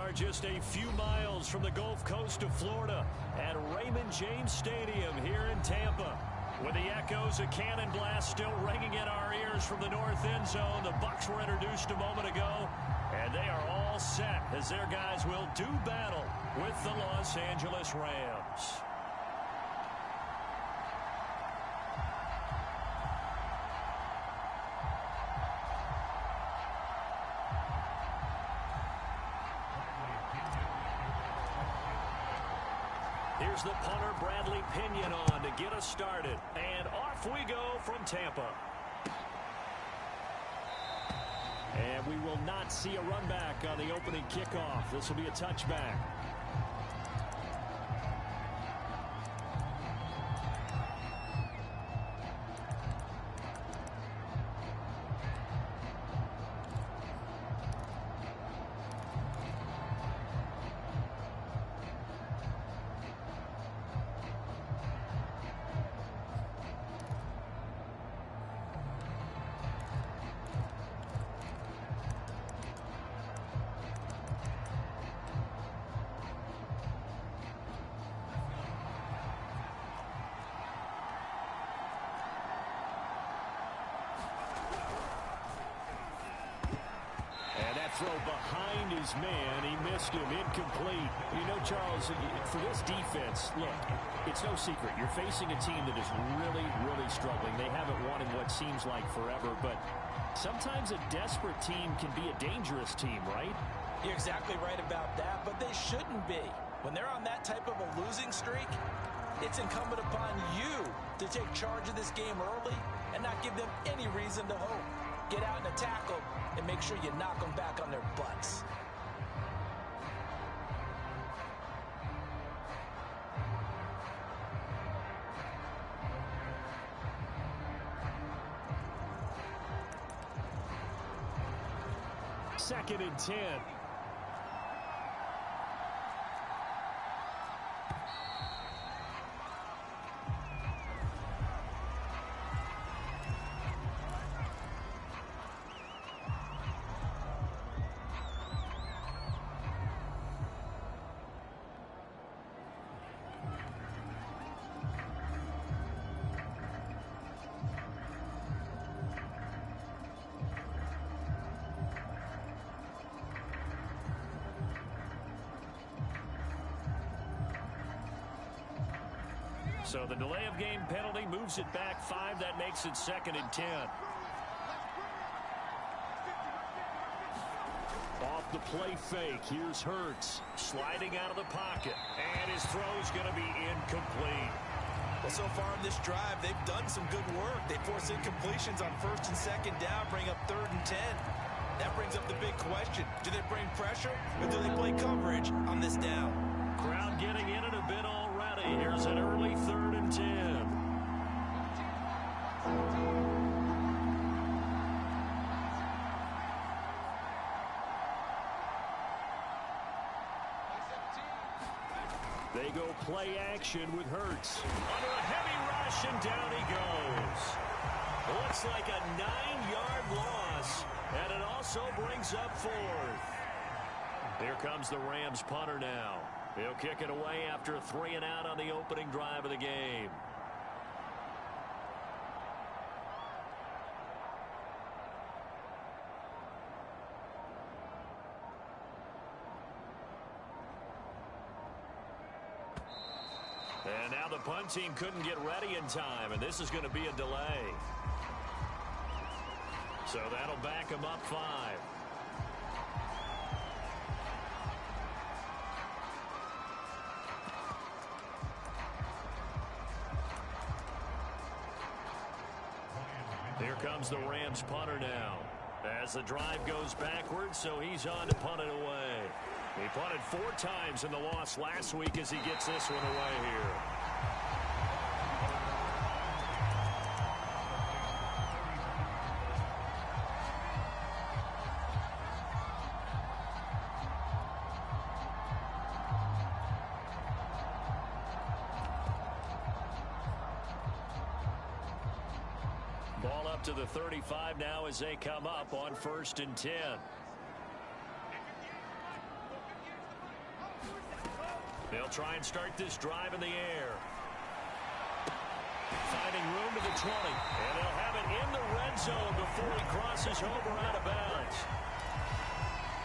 are just a few miles from the Gulf Coast of Florida at Raymond James Stadium here in Tampa. With the echoes of cannon blast still ringing in our ears from the north end zone, the Bucs were introduced a moment ago, and they are all set as their guys will do battle with the Los Angeles Rams. Here's the punter, Bradley Pinion, on to get us started. And off we go from Tampa. And we will not see a run back on the opening kickoff. This will be a touchback. Throw behind his man. He missed him. Incomplete. You know, Charles, for this defense, look, it's no secret. You're facing a team that is really, really struggling. They haven't won in what seems like forever, but sometimes a desperate team can be a dangerous team, right? You're exactly right about that, but they shouldn't be. When they're on that type of a losing streak, it's incumbent upon you to take charge of this game early and not give them any reason to hope. Get out and attack them, and make sure you knock them back on their butts. Second and 10. So the delay of game penalty moves it back 5. That makes it second and 10. Off the play fake. Here's Hurts sliding out of the pocket. And his throw's going to be incomplete. Well, so far in this drive, they've done some good work. They force incompletions on first and second down, bring up third and 10. That brings up the big question. Do they bring pressure or do they play coverage on this down? Crowd getting in it a bit already. Here's an early third and 10. They go play action with Hurts. Under a heavy rush, and down he goes. Looks like a 9-yard loss, and it also brings up 4th. Here comes the Rams punter now. He'll kick it away after a 3-and-out on the opening drive of the game. And now the punt team couldn't get ready in time, and this is going to be a delay. So that'll back him up 5. Here comes the Rams punter now. As the drive goes backwards, so he's on to punt it away. He punted 4 times in the loss last week as he gets this one away here. Ball up to the 35 now as they come up on 1st and 10. They'll try and start this drive in the air. Finding room to the 20. And they'll have it in the red zone before he crosses over out of bounds.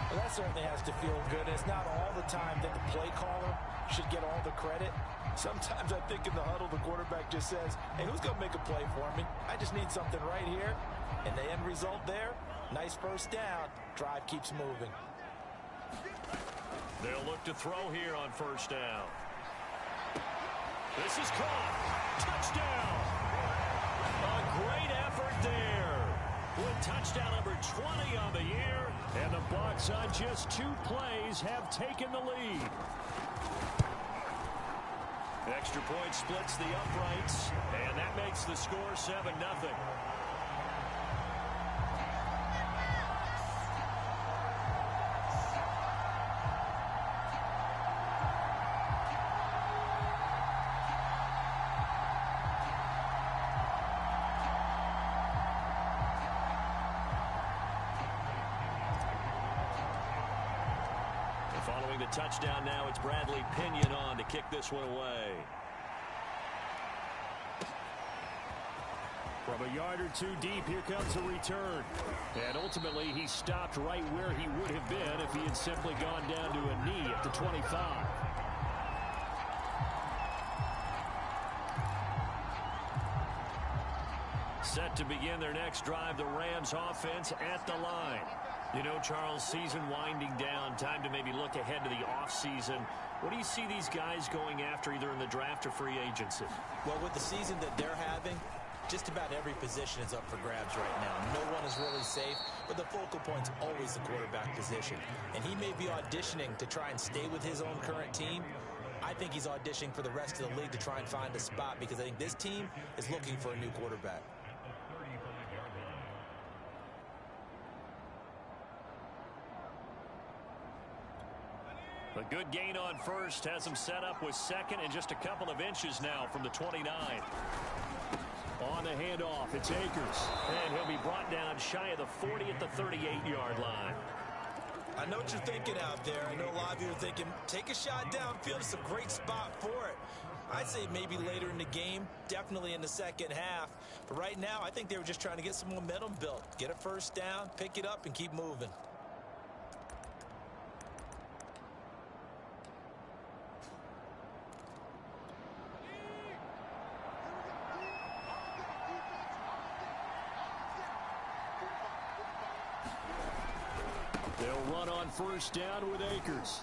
Well, that certainly has to feel good. It's not all the time that the play caller should get all the credit. Sometimes I think in the huddle, the quarterback just says, hey, who's going to make a play for me? I just need something right here. And the end result there, nice first down. Drive keeps moving. They'll look to throw here on first down. This is caught. Touchdown. A great effort there. With touchdown number 20 on the year. And the Bucs on just 2 plays have taken the lead. Extra point splits the uprights. And that makes the score 7-0. Following the touchdown now, it's Bradley Pinion on to kick this one away. From a yard or 2 deep, here comes a return. And ultimately, he stopped right where he would have been if he had simply gone down to a knee at the 25. Set to begin their next drive, the Rams offense at the line. You know, Charles, season winding down, time to maybe look ahead to the offseason. What do you see these guys going after either in the draft or free agency? Well, with the season that they're having, just about every position is up for grabs right now. No one is really safe, but the focal point's always the quarterback position. And he may be auditioning to try and stay with his own current team. I think he's auditioning for the rest of the league to try and find a spot because I think this team is looking for a new quarterback. A good gain on first has him set up with second and just a couple of inches now from the 29. On the handoff, it's Akers. And he'll be brought down shy of the 40 at the 38-yard line. I know what you're thinking out there. I know a lot of you are thinking, take a shot downfield. It's a great spot for it. I'd say maybe later in the game, definitely in the second half. But right now, I think they were just trying to get some momentum built. Get a first down, pick it up, and keep moving. They'll run on first down with Akers.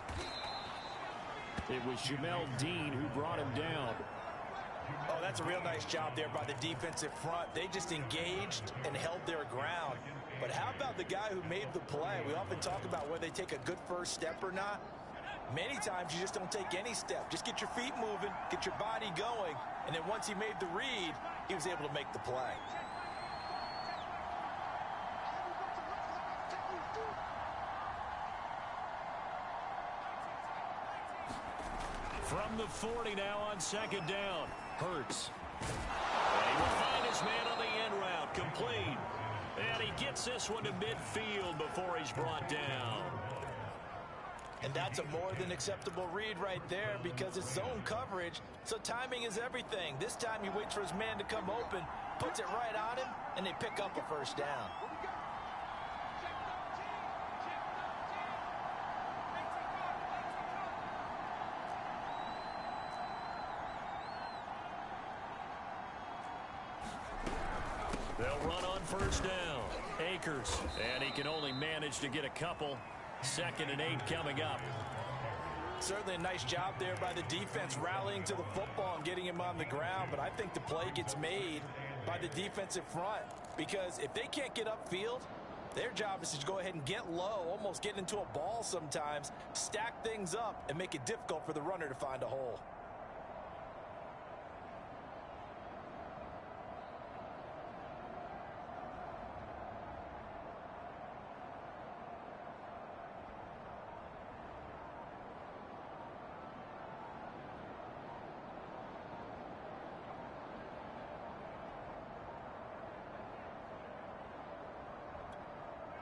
It was Jamel Dean who brought him down. Oh, that's a real nice job there by the defensive front. They just engaged and held their ground. But how about the guy who made the play? We often talk about whether they take a good first step or not. Many times you just don't take any step. Just get your feet moving, get your body going, and then once he made the read, he was able to make the play. From the 40 now on second down. Hurts. And he will find his man on the end route. Complete. And he gets this one to midfield before he's brought down. And that's a more than acceptable read right there because it's zone coverage, so timing is everything. This time he waits for his man to come open, puts it right on him, and they pick up a first down. They'll run on first down. Akers. And he can only manage to get a couple. 2nd and 8 coming up. Certainly a nice job there by the defense rallying to the football and getting him on the ground. But I think the play gets made by the defensive front. Because if they can't get upfield, their job is to go ahead and get low, almost get into a ball sometimes, stack things up, and make it difficult for the runner to find a hole.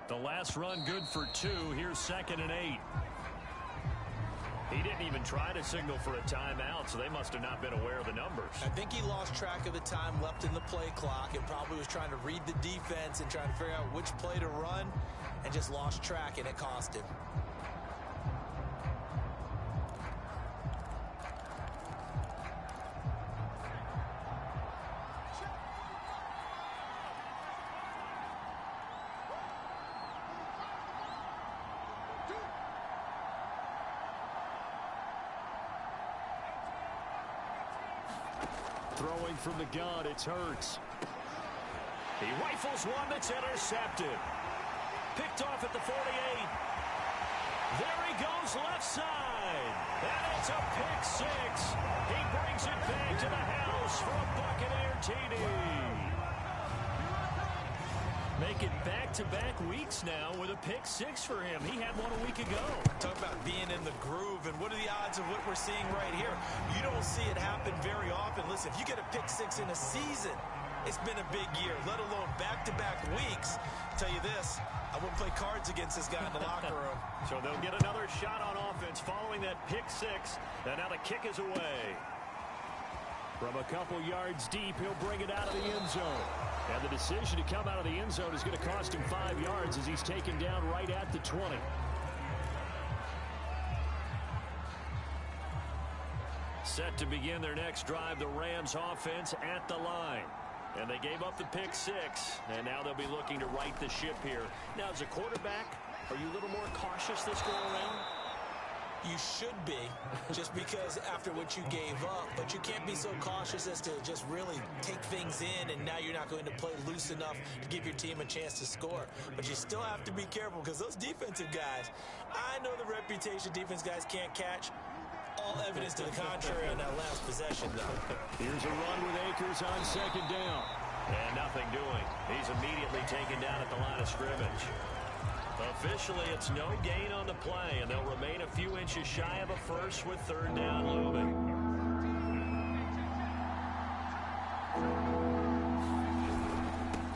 The last run good for 2. Here's 2nd and 8. He didn't even try to signal for a timeout, so they must have not been aware of the numbers. I think he lost track of the time left in the play clock and probably was trying to read the defense and trying to figure out which play to run and just lost track, and it cost him. Throwing from the gun, it's Hurts. He rifles one that's intercepted. Picked off at the 48. There he goes left side. And it's a pick six. He brings it back to the house for a Buccaneer TD. Make it back-to-back weeks now with a pick six for him. He had one a week ago. Talk about being in the groove, and what are the odds of what we're seeing right here? You don't see it happen very often. Listen, if you get a pick six in a season, it's been a big year, let alone back-to-back weeks. I'll tell you this, I wouldn't play cards against this guy in the locker room. So they'll get another shot on offense following that pick six, and now the kick is away. From a couple yards deep, he'll bring it out of the end zone. And the decision to come out of the end zone is going to cost him 5 yards as he's taken down right at the 20. Set to begin their next drive, the Rams offense at the line. And they gave up the pick six, and now they'll be looking to right the ship here. Now, as a quarterback, are you a little more cautious this go around? You should be, just because after what you gave up, but you can't be so cautious as to just really take things in, and now you're not going to play loose enough to give your team a chance to score. But you still have to be careful, because those defensive guys, I know the reputation defense guys can't catch. All evidence to the contrary on that last possession, though. Here's a run with Akers on second down. And nothing doing. He's immediately taken down at the line of scrimmage. Officially, it's no gain on the play, and they'll remain a few inches shy of a first with third down looming.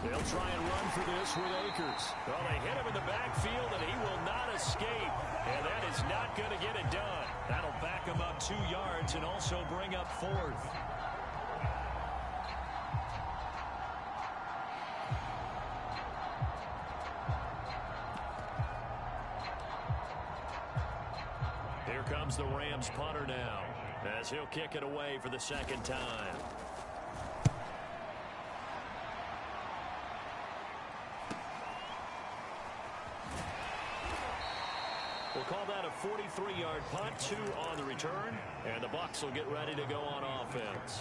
They'll try and run for this with Akers. Well, they hit him in the backfield, and he will not escape. And that is not going to get it done. That'll back him up 2 yards and also bring up fourth. Here comes the Rams punter now, as he'll kick it away for the second time. We'll call that a 43-yard punt, 2 on the return, and the Bucs will get ready to go on offense.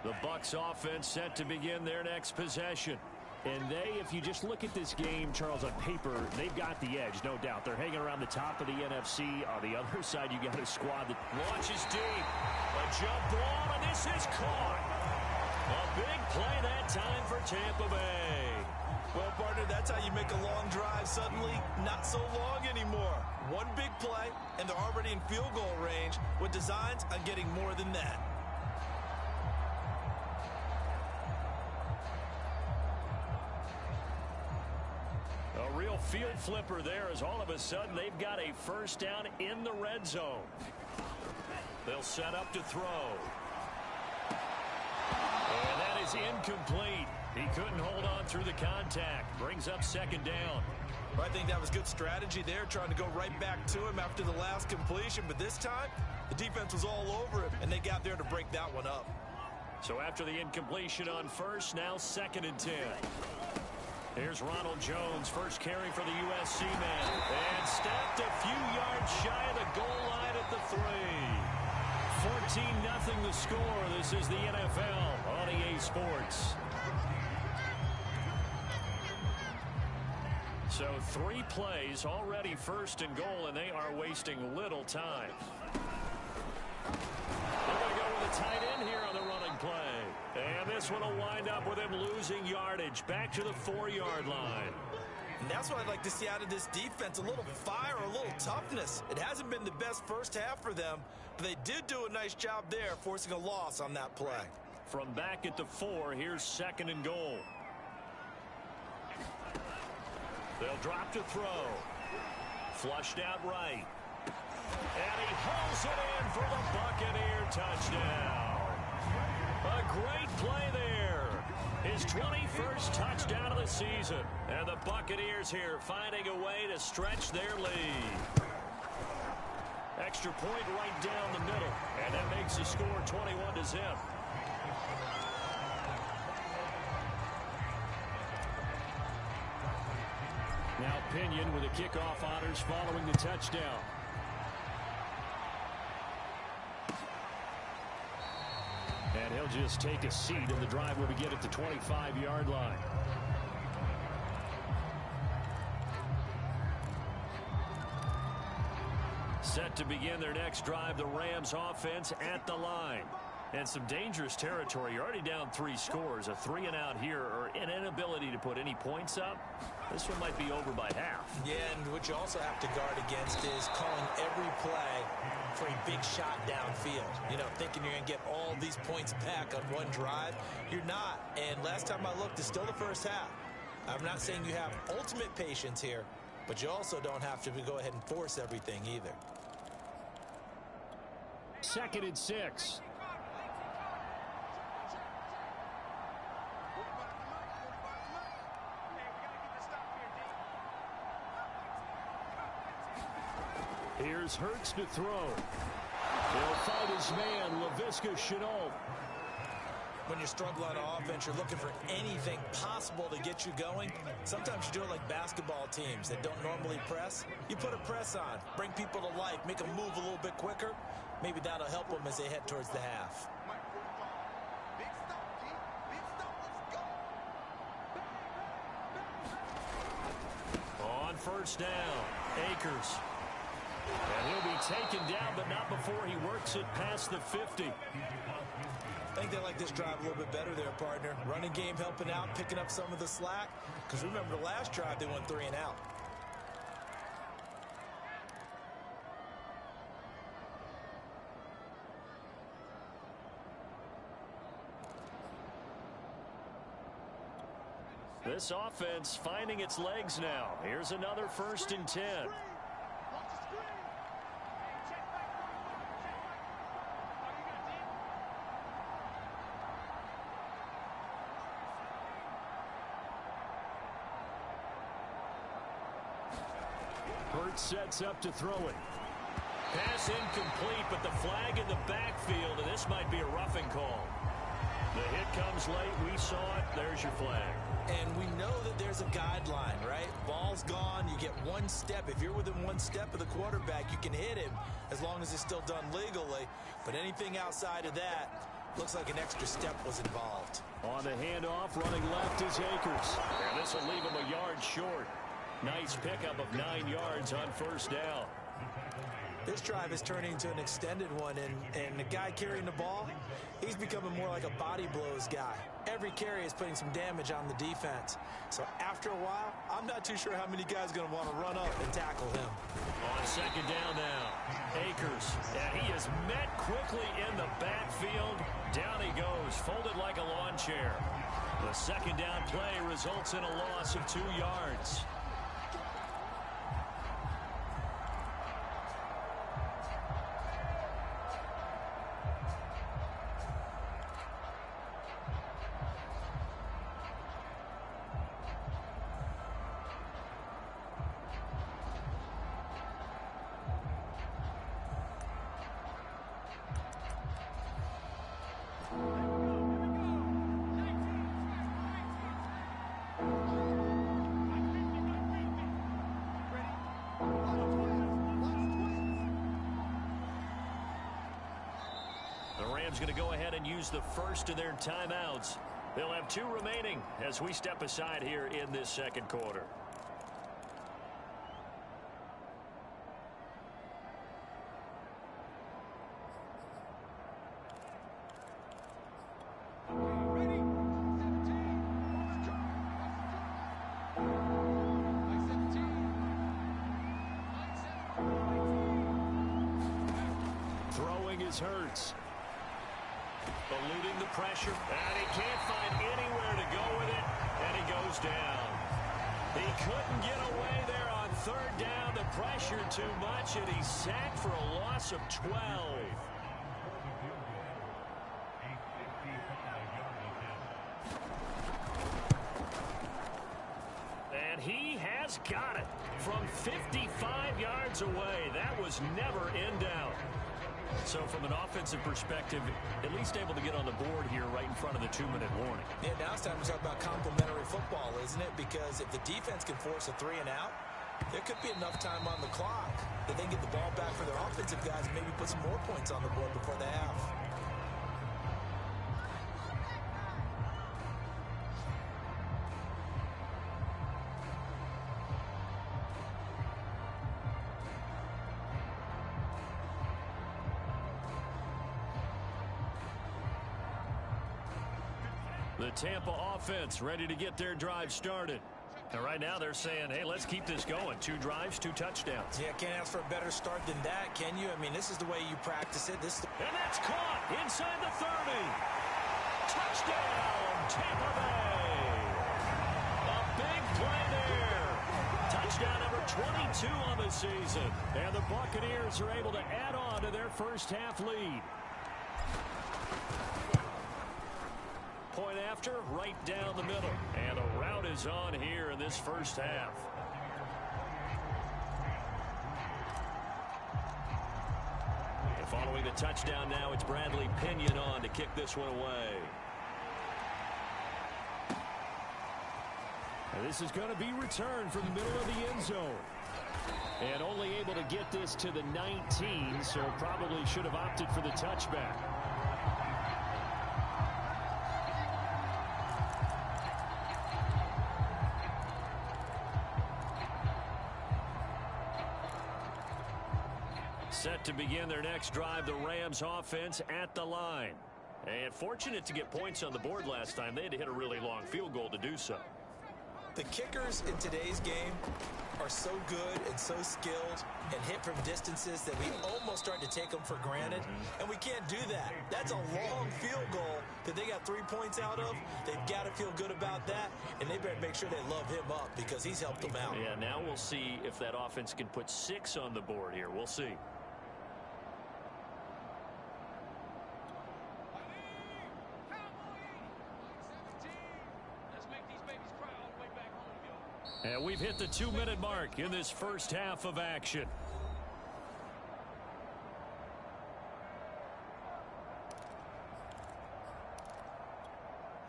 The Bucs offense set to begin their next possession. And they, if you just look at this game, Charles, on paper, they've got the edge, no doubt. They're hanging around the top of the NFC. On the other side, you got a squad that launches deep. A jump ball, and this is caught. A big play that time for Tampa Bay. Well, partner, that's how you make a long drive suddenly not so long anymore. One big play, and they're already in field goal range with designs on getting more than that. A real field flipper there, as all of a sudden they've got a first down in the red zone. They'll set up to throw. And that is incomplete. He couldn't hold on through the contact. Brings up second down. I think that was good strategy there, trying to go right back to him after the last completion. But this time, the defense was all over him, and they got there to break that one up. So after the incompletion on first, now 2nd and 10. Here's Ronald Jones, first carry for the USC man. And stepped a few yards shy of the goal line at the 3. 14-0 the score. This is the NFL on EA Sports. So 3 plays, already 1st and goal, and they are wasting little time. They're going to go with a tight end here on the running play. And this one will wind up with him losing yardage back to the 4-yard line. And that's what I'd like to see out of this defense, a little fire, a little toughness. It hasn't been the best first half for them, but they did do a nice job there, forcing a loss on that play. From back at the 4, here's 2nd and goal. They'll drop to throw. Flushed out right. And he hauls it in for the Buccaneer touchdown. A great play there. His 21st touchdown of the season. And the Buccaneers here finding a way to stretch their lead. Extra point right down the middle. And that makes the score 21-0. Now Pinion with the kickoff honors following the touchdown. And he'll just take a seat, and the drive will begin at the 25-yard line. Set to begin their next drive, the Rams offense at the line. And some dangerous territory. You're already down 3 scores. A 3-and-out here, or an inability to put any points up. This one might be over by half. Yeah, and what you also have to guard against is calling every play for a big shot downfield. You know, thinking you're going to get all these points back on one drive. You're not. And last time I looked, it's still the first half. I'm not saying you have ultimate patience here, but you also don't have to go ahead and force everything either. 2nd and 6. Here's Hurts to throw. He'll fight his man, Laviska Shenault. When you're struggling on offense, you're looking for anything possible to get you going. Sometimes you do it like basketball teams that don't normally press. You put a press on, bring people to life, make them move a little bit quicker. Maybe that'll help them as they head towards the half. On first down, Akers. And he'll be taken down, but not before he works it past the 50. I think they like this drive a little bit better there, partner. Running game helping out, picking up some of the slack. Because remember, the last drive, they went 3-and-out. This offense finding its legs now. Here's another 1st and 10. Hurts sets up to throw it. Pass incomplete, but the flag in the backfield, and this might be a roughing call. The hit comes late. We saw it. There's your flag. And we know that there's a guideline, right? Ball's gone. You get 1 step. If you're within 1 step of the quarterback, you can hit him as long as it's still done legally. But anything outside of that, looks like an extra step was involved. On the handoff, running left is Akers. And this will leave him a yard short. Nice pickup of 9 yards on first down. This drive is turning into an extended one, and the guy carrying the ball, he's becoming more like a body blows guy. Every carry is putting some damage on the defense. So after a while, I'm not too sure how many guys are going to want to run up and tackle him. On 2nd down now, Akers. And he is met quickly in the backfield. Down he goes, folded like a lawn chair. The 2nd down play results in a loss of 2 yards. Going to go ahead and use the first of their timeouts. They'll have 2 remaining as we step aside here in this 2nd quarter. Throwing is Hurts. Eluding the pressure, and he can't find anywhere to go with it, and he goes down. couldn't get away there on third down. The pressure too much, and he's sacked for a loss of 12. And he has got it from 55 yards away. That was never in doubt. So from an offensive perspective, at least able to get on the board here right in front of the 2-minute warning. Yeah, now it's time to talk about complementary football, isn't it? Because if the defense can force a 3 and out, there could be enough time on the clock that they can get the ball back for their offensive guys and maybe put some more points on the board before the half. The Tampa offense ready to get their drive started. And right now they're saying, hey, let's keep this going. 2 drives, 2 touchdowns. Yeah, can't ask for a better start than that, can you? I mean, this is the way you practice it. And that's caught inside the 30. Touchdown, Tampa Bay. A big play there. Touchdown number 22 on the season. And the Buccaneers are able to add on to their first half lead. Point after, right down the middle. And the route is on here in this first half. And following the touchdown now, it's Bradley Pinion on to kick this one away. And this is going to be returned from the middle of the end zone. And only able to get this to the 19, so probably should have opted for the touchback. Set to begin their next drive, the Rams offense at the line. And fortunate to get points on the board last time. They had to hit a really long field goal to do so. The kickers in today's game are so good and so skilled and hit from distances that we almost start to take them for granted. And we can't do that. That's a long field goal that they got 3 points out of. They've got to feel good about that, and they better make sure they love him up because he's helped them out. Yeah, now we'll see if that offense can put 6 on the board here. We'll see. And we've hit the 2-minute mark in this first half of action.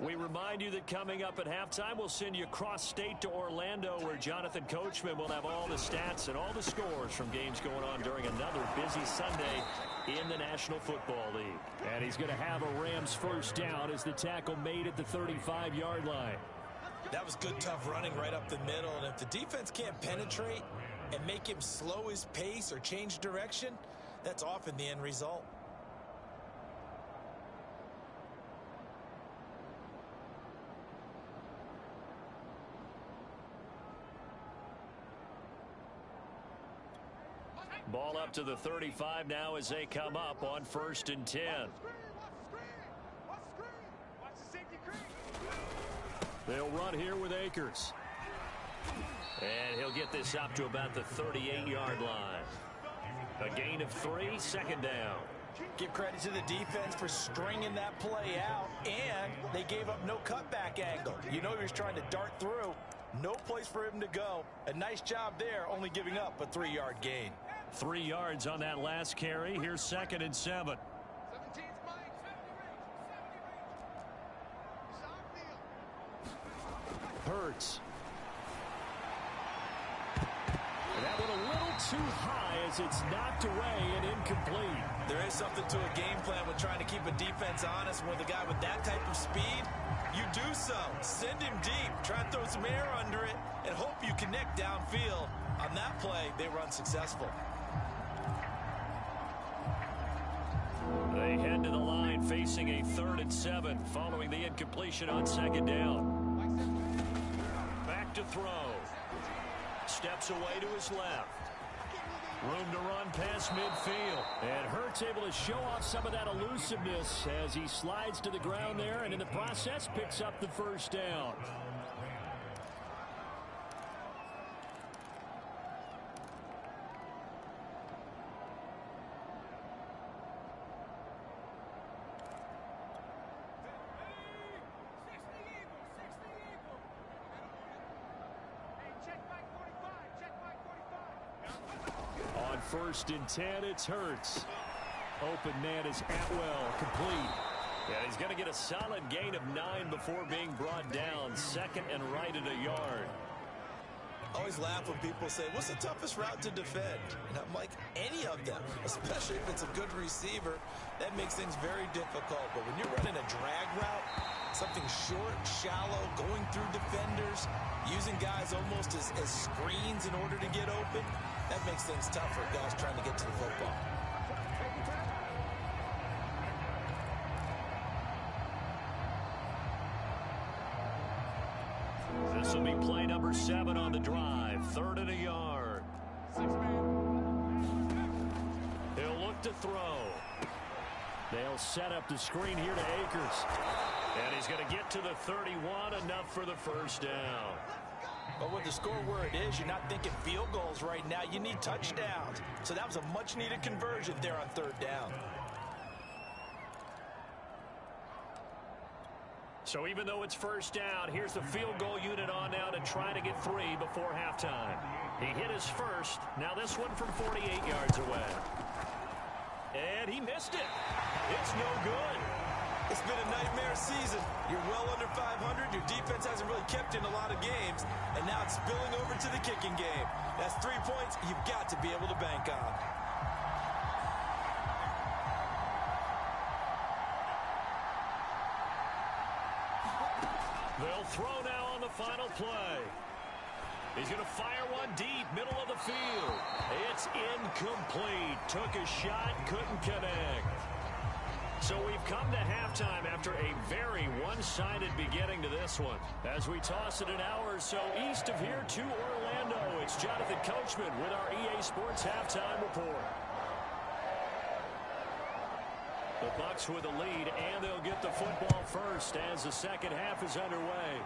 We remind you that coming up at halftime, we'll send you cross-state to Orlando, where Jonathan Coachman will have all the stats and all the scores from games going on during another busy Sunday in the National Football League. And he's going to have a Rams first down as the tackle made at the 35-yard line. That was good, tough running right up the middle. And if the defense can't penetrate and make him slow his pace or change direction, that's often the end result. Ball up to the 35 now as they come up on 1st and 10. They'll run here with Akers. And he'll get this up to about the 38-yard line. A gain of 3, 2nd down. Give credit to the defense for stringing that play out, and they gave up no cutback angle. You know he was trying to dart through. No place for him to go. A nice job there, only giving up a 3-yard gain. 3 yards on that last carry. Here's 2nd and 7. Hurts. That one a little too high as it's knocked away and incomplete. There is something to a game plan with trying to keep a defense honest. With a guy with that type of speed, you do so. Send him deep. Try and throw some air under it and hope you connect downfield. On that play, they were unsuccessful. They head to the line facing a 3rd and 7 following the incompletion on 2nd down. Back to throw. Steps away to his left. Room to run past midfield. And Hurts able to show off some of that elusiveness as he slides to the ground there, and in the process picks up the 1st down. 1st and 10. It's Hurts. Open man is Atwell, complete. And he's going to get a solid gain of 9 before being brought down. 2nd and right at a yard. I always laugh when people say, what's the toughest route to defend? And I'm like, any of them, especially if it's a good receiver. That makes things very difficult. But when you're running a drag route, something short, shallow, going through defenders, using guys almost as screens in order to get open, that makes things tough for guys trying to get to the football. This will be play number 7 on the drive. 3rd and a yard. He'll look to throw. They'll set up the screen here to Akers. And he's going to get to the 31, enough for the 1st down. But with the score where it is, you're not thinking field goals right now. You need touchdowns. So that was a much-needed conversion there on 3rd down. So even though it's 1st down, here's the field goal unit on now to try to get 3 before halftime. He hit his first. Now this one from 48 yards away. And he missed it. It's no good. It's been a nightmare season. You're well under 500. Your defense hasn't really kept in a lot of games. And now it's spilling over to the kicking game. That's 3 points you've got to be able to bank on. They'll throw now on the final play. He's going to fire one deep, middle of the field. It's incomplete. Took a shot, couldn't connect. So we've come to halftime after a very one-sided beginning to this one. As we toss it an hour or so east of here to Orlando, it's Jonathan Coachman with our EA Sports Halftime Report. The Bucs with the lead, and they'll get the football first as the second half is underway.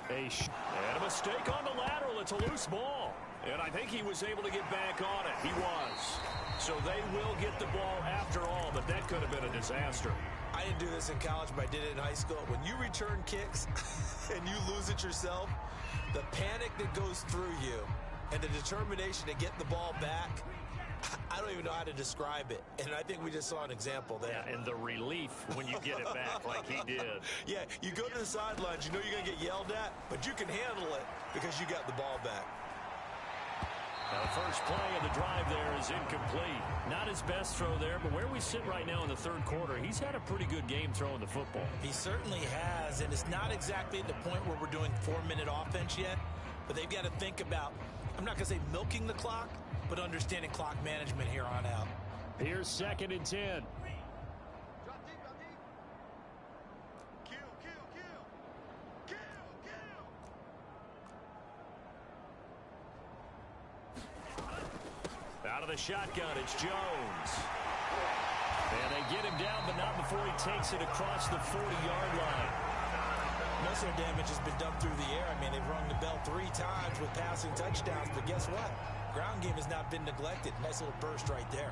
And a mistake on the lateral. It's a loose ball. And I think he was able to get back on it. He was. So they will get the ball after all, but that could have been a disaster. I didn't do this in college, but I did it in high school. When you return kicks and you lose it yourself, the panic that goes through you and the determination to get the ball back, I don't even know how to describe it. And I think we just saw an example there. Yeah, and the relief when you get it back like he did. Yeah, you go to the sidelines, you know you're going to get yelled at, but you can handle it because you got the ball back. Now the first play of the drive there is incomplete. Not his best throw there, but where we sit right now in the 3rd quarter, he's had a pretty good game throwing the football. He certainly has, and it's not exactly at the point where we're doing 4-minute offense yet, but they've got to think about, I'm not going to say milking the clock, but understanding clock management here on out. Here's 2nd and 10. Out of the shotgun, it's Jones. And they get him down, but not before he takes it across the 40-yard line. Most of their damage has been done through the air. I mean, they've rung the bell 3 times with passing touchdowns, but guess what? Ground game has not been neglected. Nice little burst right there.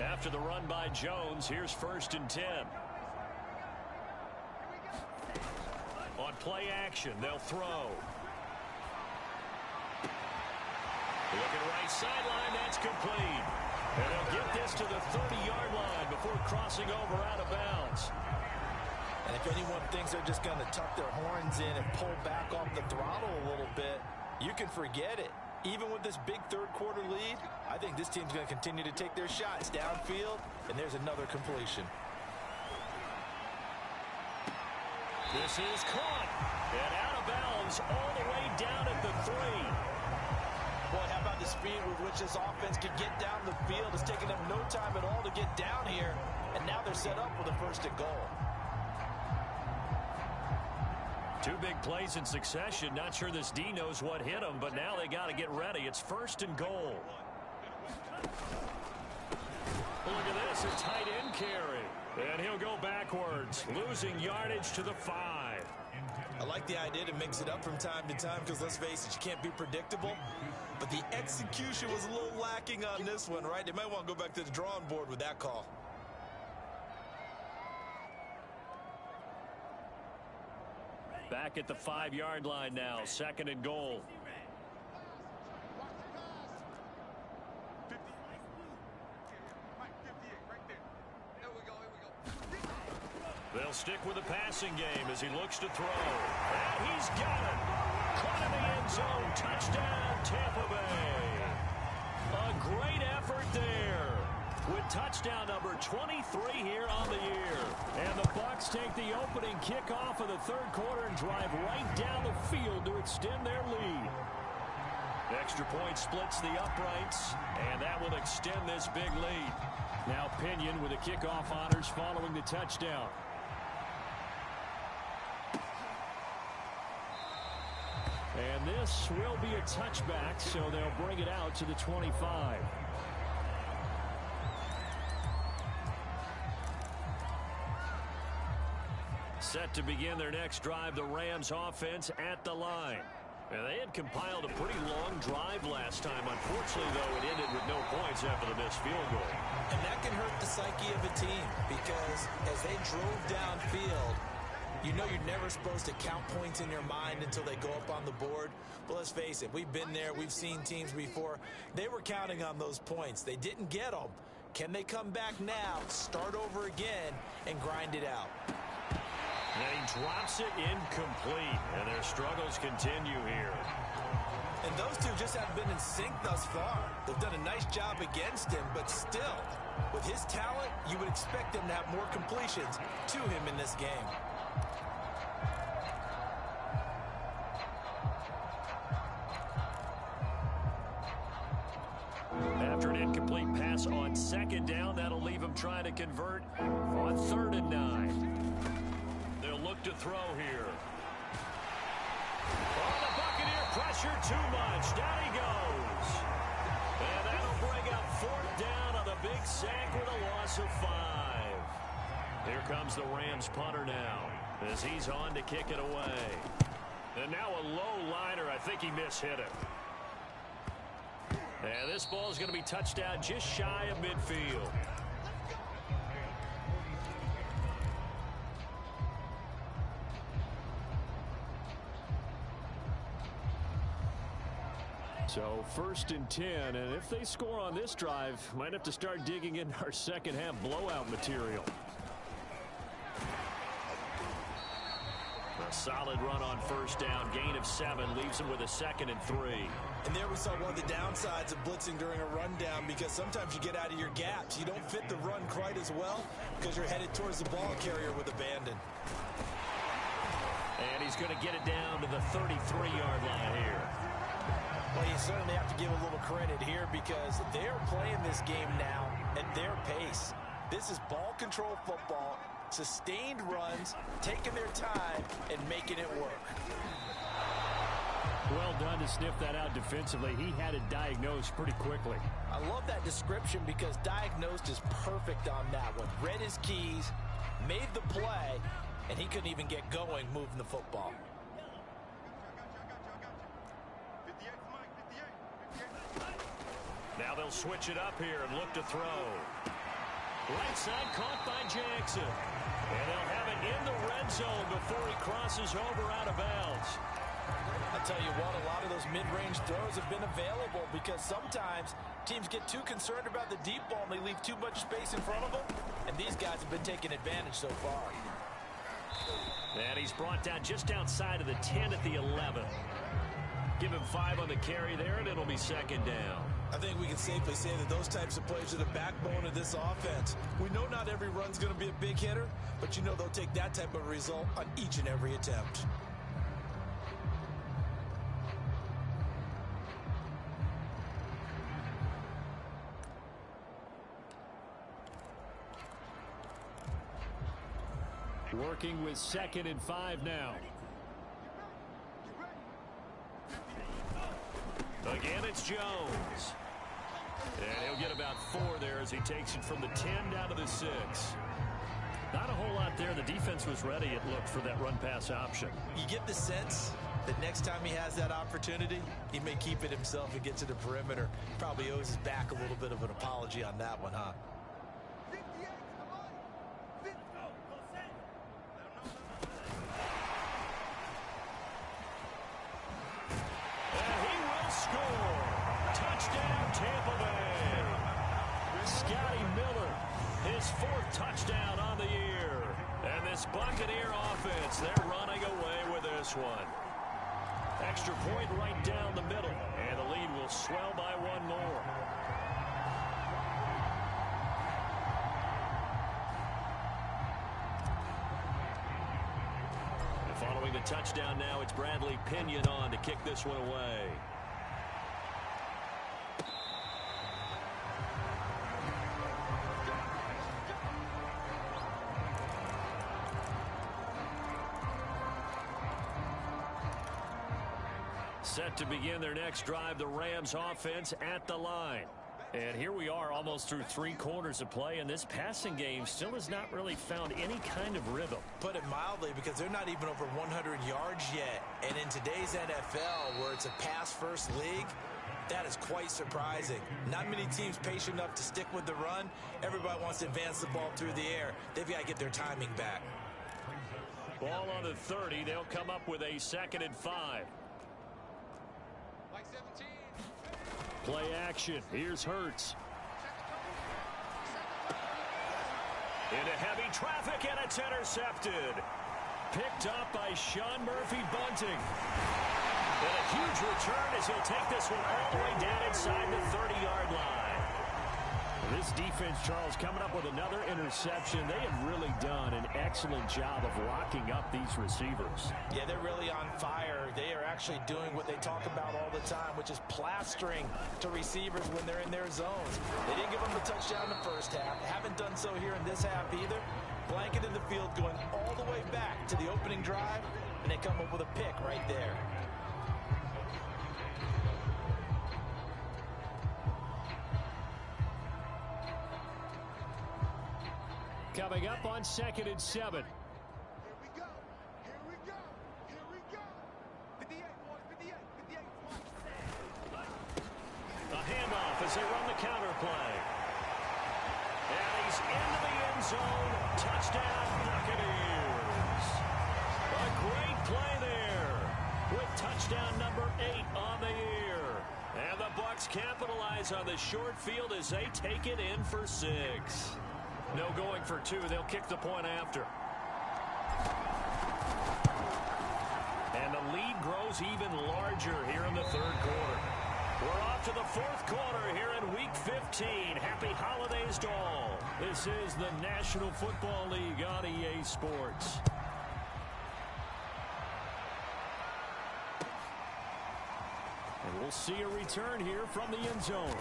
After the run by Jones, here's 1st and 10. On play action, they'll throw. Looking right sideline, that's complete. And they'll get this to the 30-yard line before crossing over out of bounds. And if anyone thinks they're just going to tuck their horns in and pull back off the throttle a little bit, you can forget it. Even with this big 3rd quarter lead, I think this team's going to continue to take their shots downfield, and there's another completion. This is caught. And out of bounds all the way down at the 3. Boy, how about the speed with which this offense could get down the field? It's taken them no time at all to get down here, and now they're set up with a 1st and goal. 2 big plays in succession. Not sure this D knows what hit him, but now they got to get ready. It's 1st and goal. Look at this, a tight end carry. And he'll go backwards, losing yardage to the 5. I like the idea to mix it up from time to time because, let's face it, you can't be predictable. But the execution was a little lacking on this one, right? They might want to go back to the drawing board with that call. Back at the 5-yard line now, 2nd and goal. stick with the passing game as he looks to throw. And he's got it. Caught in the end zone. Touchdown, Tampa Bay. A great effort there with touchdown number 23 here on the year. And the Bucs take the opening kickoff of the third quarter and drive right down the field to extend their lead. Extra point splits the uprights, and that will extend this big lead. Now Pinion with the kickoff honors following the touchdown. And this will be a touchback, so they'll bring it out to the 25. Set to begin their next drive, the Rams offense at the line. And they had compiled a pretty long drive last time. Unfortunately, though, it ended with no points after the missed field goal. And that can hurt the psyche of a team because as they drove downfield, you know you're never supposed to count points in your mind until they go up on the board. But let's face it, we've been there. We've seen teams before. They were counting on those points. They didn't get them. Can they come back now, start over again, and grind it out? And he drops it incomplete, and their struggles continue here. And those two just haven't been in sync thus far. They've done a nice job against him, but still, with his talent, you would expect them to have more completions to him in this game. After an incomplete pass on second down, that'll leave him trying to convert on 3rd and 9. They'll look to throw here. Oh, the Buccaneer pressure too much. Down he goes. And that'll bring up 4th down on the big sack with a loss of 5. Here comes the Rams punter now as he's on to kick it away. And now a low liner. I think he mishit it. And this ball is going to be touched down just shy of midfield. So 1st and 10, and if they score on this drive, might have to start digging into our second half blowout material. A solid run on 1st down, gain of 7, leaves him with a 2nd and 3. And there we saw one of the downsides of blitzing during a rundown, because sometimes you get out of your gaps. You don't fit the run quite as well because you're headed towards the ball carrier with abandon. And he's going to get it down to the 33-yard line here. Well, you certainly have to give a little credit here because they're playing this game now at their pace. This is ball control football, sustained runs, taking their time, and making it work. Well done to sniff that out defensively. He had it diagnosed pretty quickly. I love that description because diagnosed is perfect on that one. Read his keys, made the play, and he couldn't even get going moving the football. Now they'll switch it up here and look to throw. Right side caught by Jackson. And they'll have it in the red zone before he crosses over out of bounds. I'll tell you what, a lot of those mid-range throws have been available because sometimes teams get too concerned about the deep ball and they leave too much space in front of them. And these guys have been taking advantage so far. And he's brought down just outside of the 10 at the 11. Give him 5 on the carry there, and it'll be 2nd down. I think we can safely say that those types of plays are the backbone of this offense. We know not every run's going to be a big hitter, but you know they'll take that type of result on each and every attempt. Working with 2nd and 5 now. Again, it's Jones. And he'll get about 4 there as he takes it from the 10 down to the 6. Not a whole lot there. The defense was ready, it looked, for that run-pass option. You get the sense that next time he has that opportunity, he may keep it himself and get to the perimeter. Probably owes his back a little bit of an apology on that one, huh? Tampa Bay. Scotty Miller, his 4th touchdown on the year. And this Buccaneer offense. They're running away with this one. Extra point right down the middle, and the lead will swell by one more. And following the touchdown now, it's Bradley Pinion on to kick this one away. Set to begin their next drive, the Rams offense at the line. And here we are almost through 3 quarters of play, and this passing game still has not really found any kind of rhythm. Put it mildly, because they're not even over 100 yards yet. And in today's NFL, where it's a pass-first league, that is quite surprising. Not many teams patient enough to stick with the run. Everybody wants to advance the ball through the air. They've got to get their timing back. Ball on the 30. They'll come up with a 2nd and 5. Play action. Here's Hurts. Into heavy traffic, and it's intercepted. Picked up by Sean Murphy-Bunting. And a huge return as he'll take this one all the way down inside the 30-yard line. This defense, Charles, coming up with another interception. They have really done an excellent job of locking up these receivers. Yeah, they're really on fire. They are actually doing what they talk about all the time, which is plastering to receivers when they're in their zones. They didn't give them a touchdown in the first half. Haven't done so here in this half either. Blanket in the field going all the way back to the opening drive, and they come up with a pick right there. Coming up on 2nd and 7. Here we go. Here we go. Here we go. 58, boys. 58. 58. A handoff as they run the counter play. And he's into the end zone. Touchdown, Buccaneers. A great play there with touchdown number 8 on the year. And the Bucs capitalize on the short field as they take it in for 6. No going for 2. They'll kick the point after. And the lead grows even larger here in the 3rd quarter. We're off to the 4th quarter here in Week 15. Happy holidays to all. This is the National Football League on EA Sports. And we'll see a return here from the end zone.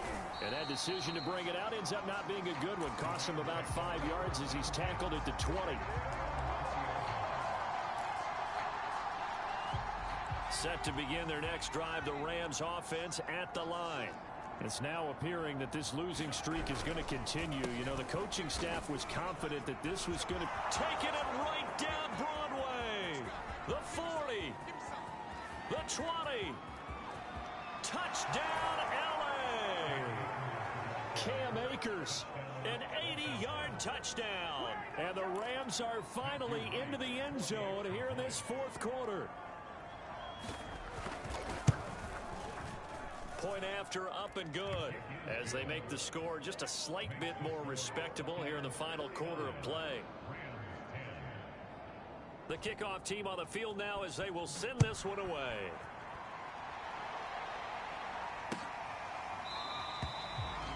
And that decision to bring it out ends up not being a good one. Costs him about 5 yards as he's tackled at the 20. Set to begin their next drive, the Rams offense at the line. It's now appearing that this losing streak is going to continue. You know, the coaching staff was confident that this was going to take it right down Broadway. The 40. The 20. Touchdown, L.A. Cam Akers, an 80-yard touchdown. And the Rams are finally into the end zone here in this 4th quarter. Point after, up and good, as they make the score just a slight bit more respectable here in the final quarter of play. The kickoff team on the field now as they will send this one away.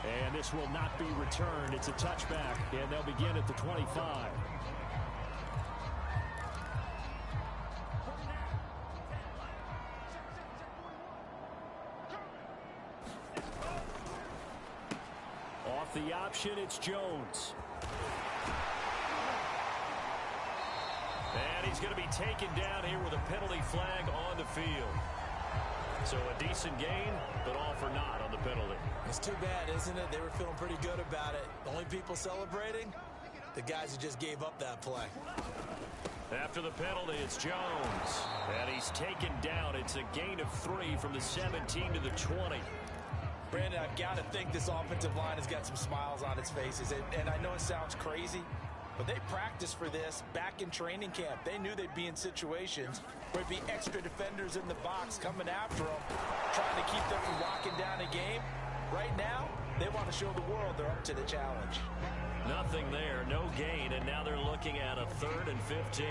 And this will not be returned. It's a touchback, and they'll begin at the 25. Off the option, it's Jones. And he's going to be taken down here with a penalty flag on the field. So a decent gain, but all for naught on the penalty. It's too bad, isn't it? They were feeling pretty good about it. The only people celebrating, the guys who just gave up that play. After the penalty, it's Jones. And he's taken down. It's a gain of 3 from the 17 to the 20. Brandon, I've got to think this offensive line has got some smiles on its faces. And I know it sounds crazy, but they practiced for this back in training camp. They knew they'd be in situations where there'd be extra defenders in the box coming after them, trying to keep them from locking down a game. Right now, they want to show the world they're up to the challenge. Nothing there, no gain, and now they're looking at a 3rd and 15.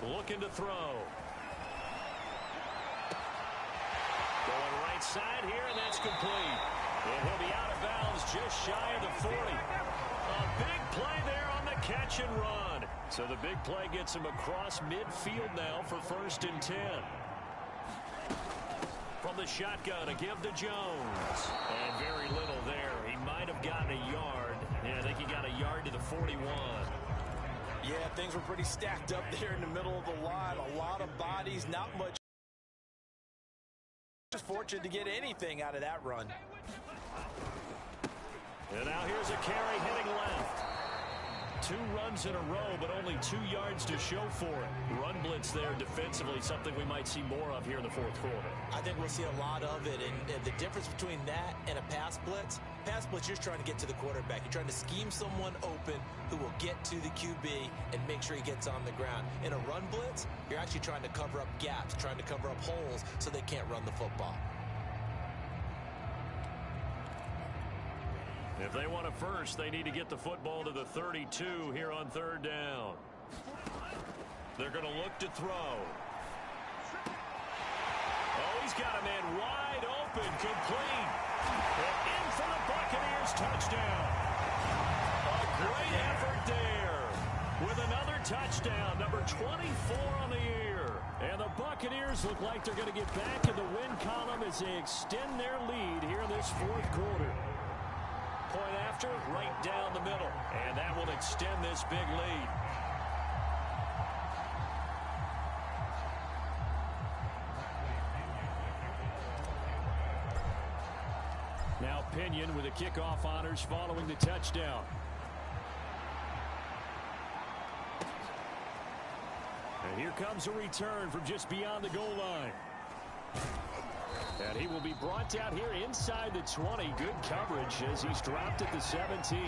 Looking to throw. Going right side here, and that's complete. And he'll be out of bounds just shy of the 40. A big play there on the catch and run. So the big play gets him across midfield now for 1st and 10. From the shotgun, a give to Jones. And very little there. He might have gotten a yard. Yeah, I think he got a yard to the 41. Yeah, things were pretty stacked up there in the middle of the line. A lot of bodies, not much. Just fortunate to get anything out of that run. And now here's a carry heading left. 2 runs in a row, but only 2 yards to show for it. Run blitz there defensively, something we might see more of here in the 4th quarter. I think we'll see a lot of it, and the difference between that and a pass blitz, you're trying to get to the quarterback. You're trying to scheme someone open who will get to the QB and make sure he gets on the ground. In a run blitz, you're actually trying to cover up gaps, trying to cover up holes so they can't run the football. If they want a first, they need to get the football to the 32 here on 3rd down. They're going to look to throw. Oh, he's got a man wide open, complete. And in for the Buccaneers touchdown. A great effort there with another touchdown, number 24 on the year. And the Buccaneers look like they're going to get back in the win column as they extend their lead here in this 4th quarter. Point after, right down the middle. And that will extend this big lead. Now Pinion with the kickoff honors following the touchdown. And here comes a return from just beyond the goal line. And he will be brought down here inside the 20. Good coverage as he's dropped at the 17.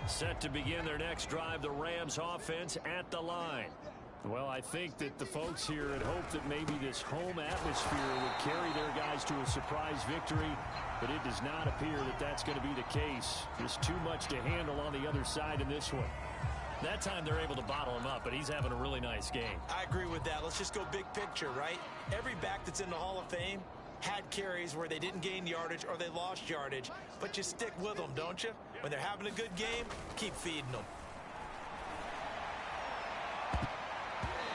Set to begin their next drive, the Rams offense at the line. Well, I think that the folks here had hoped that maybe this home atmosphere would carry their guys to a surprise victory, but it does not appear that that's going to be the case. Just too much to handle on the other side in this one. That time they're able to bottle him up, but he's having a really nice game. I agree with that. Let's just go big picture, right? Every back that's in the Hall of Fame had carries where they didn't gain yardage or they lost yardage, but you stick with them, don't you? When they're having a good game, keep feeding them.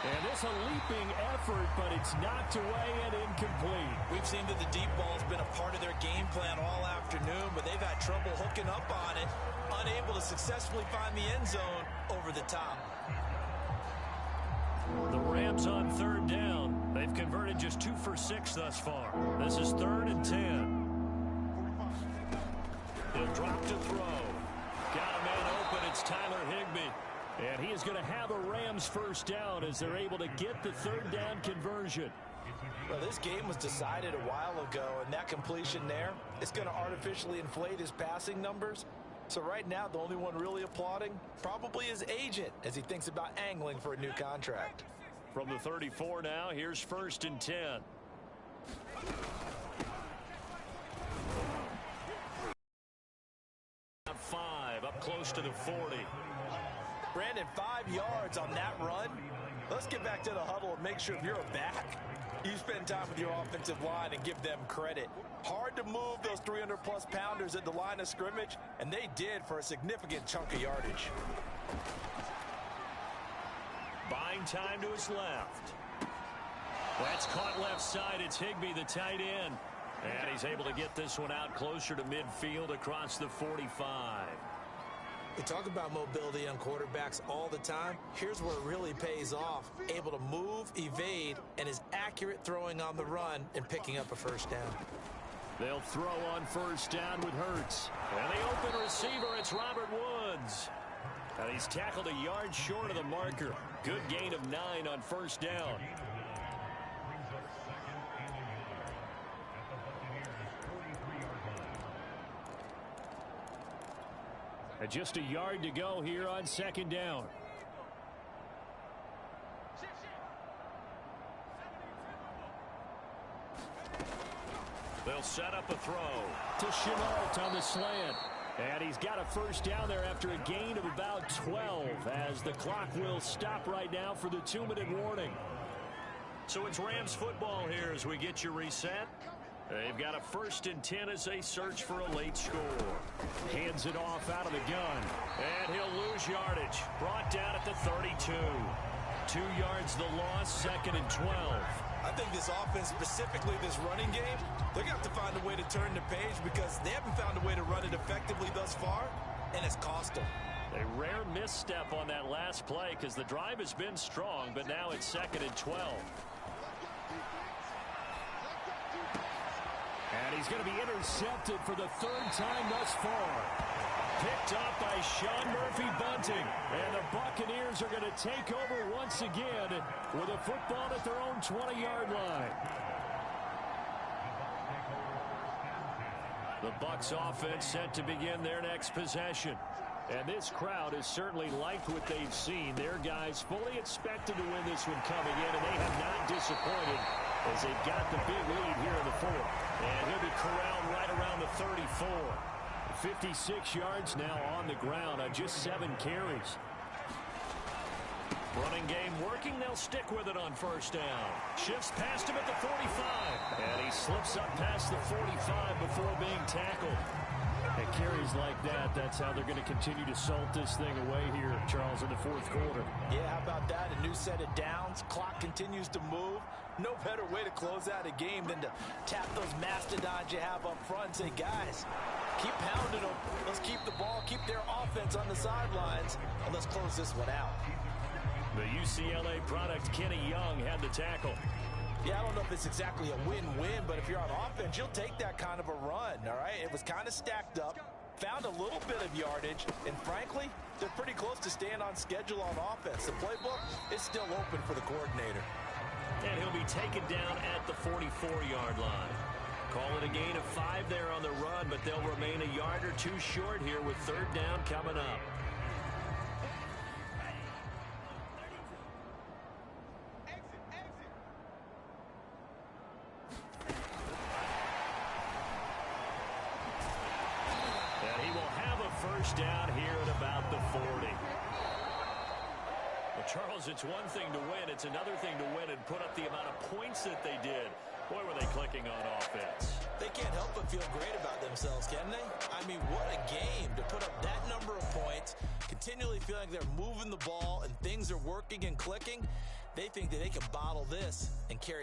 And this a leaping effort, but it's knocked away and incomplete. We've seen that the deep ball has been a part of their game plan all afternoon, but they've had trouble hooking up on it, unable to successfully find the end zone over the top. The Rams on 3rd down. They've converted just 2 for 6 thus far. This is 3rd and 10. He'll drop to throw. Got a man open. It's Tyler Higbee. And he is going to have a Rams first down as they're able to get the 3rd down conversion. Well, this game was decided a while ago, and that completion there is going to artificially inflate his passing numbers. So right now, the only one really applauding probably his agent as he thinks about angling for a new contract. From the 34 now, here's 1st and 10. Five, up close to the 40. Brandon, 5 yards on that run. Let's get back to the huddle and make sure if you're a back, you spend time with your offensive line and give them credit. Hard to move those 300-plus pounders at the line of scrimmage, and they did for a significant chunk of yardage. Buying time to his left. That's caught left side. It's Higbee, the tight end. And he's able to get this one out closer to midfield across the 45. We talk about mobility on quarterbacks all the time. Here's where it really pays off. Able to move, evade, and is accurate throwing on the run and picking up a first down. They'll throw on first down with Hurts. And the open receiver, it's Robert Woods. And he's tackled a yard short of the marker. Good gain of 9 on first down. And just a yard to go here on second down. They'll set up a throw to Chenault on the slant. And he's got a first down there after a gain of about 12 as the clock will stop right now for the 2-minute warning. So it's Rams football here as we get you reset. They've got a 1st and 10 as they search for a late score. Hands it off out of the gun. And he'll lose yardage. Brought down at the 32. 2 yards the loss, 2nd and 12. I think this offense, specifically this running game, they're going to have to find a way to turn the page because they haven't found a way to run it effectively thus far, and it's cost them. A rare misstep on that last play because the drive has been strong, but now it's 2nd and 12. And he's going to be intercepted for the 3rd time thus far. Picked up by Sean Murphy-Bunting. And the Buccaneers are going to take over once again with a football at their own 20-yard line. The Bucs offense set to begin their next possession. And this crowd has certainly liked what they've seen. Their guys fully expected to win this one coming in, and they have not disappointed as they've got the big lead here in the 4th. And he'll be corralled right around the 34. 56 yards now on the ground on just 7 carries. Running game working. They'll stick with it on first down. Shifts past him at the 45. And he slips up past the 45 before being tackled. And carries like that, that's how they're going to continue to salt this thing away here, Charles, in the 4th quarter. Yeah, how about that? A new set of downs. Clock continues to move. No better way to close out a game than to tap those mastodons you have up front and say, guys, keep pounding them. Let's keep the ball, keep their offense on the sidelines, and let's close this one out. The UCLA product, Kenny Young, had the tackle. Yeah, I don't know if it's exactly a win-win, but if you're on offense, you'll take that kind of a run, all right? It was kind of stacked up, found a little bit of yardage, and frankly, they're pretty close to staying on schedule on offense. The playbook is still open for the coordinator. And he'll be taken down at the 44-yard line. Call it a gain of 5 there on the run, but they'll remain a yard or 2 short here with 3rd down coming up. And he will have a first down here at about the 40. Well, Charles, it's one thing to win. It's another thing to win and put up the amount of points that they did. Boy, were they clicking on offense. They can't help but feel great about themselves, can they? I mean, what a game to put up that number of points, continually feeling like they're moving the ball and things are working and clicking. They think that they can bottle this and carry